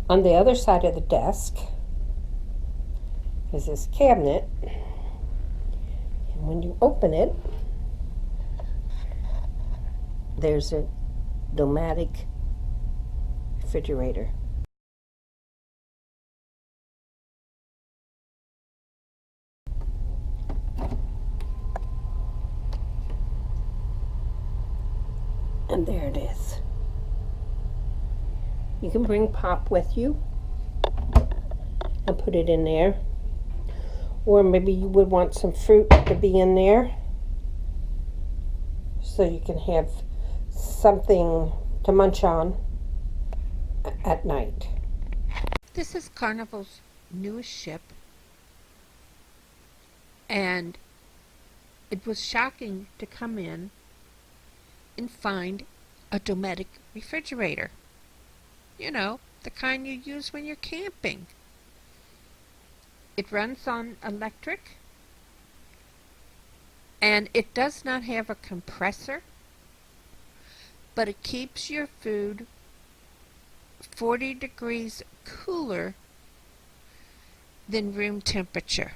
On the other side of the desk is this cabinet, and when you open it, there's a Domatic refrigerator. And there it is. You can bring Pop with you and put it in there. Or maybe you would want some fruit to be in there so you can have something to munch on at night. This is Carnival's newest ship, and it was shocking to come in and find a Dometic refrigerator. You know, the kind you use when you're camping. It runs on electric, and it does not have a compressor, but it keeps your food 40 degrees cooler than room temperature.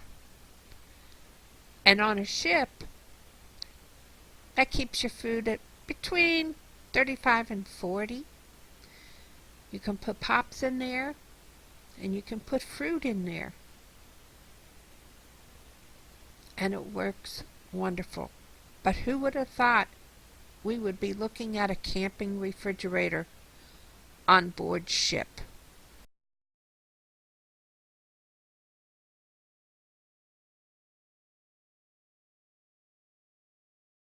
And on a ship, that keeps your food at between 35 and 40. You can put Pops in there, and you can put fruit in there. And it works wonderful. But who would have thought we would be looking at a camping refrigerator on board ship?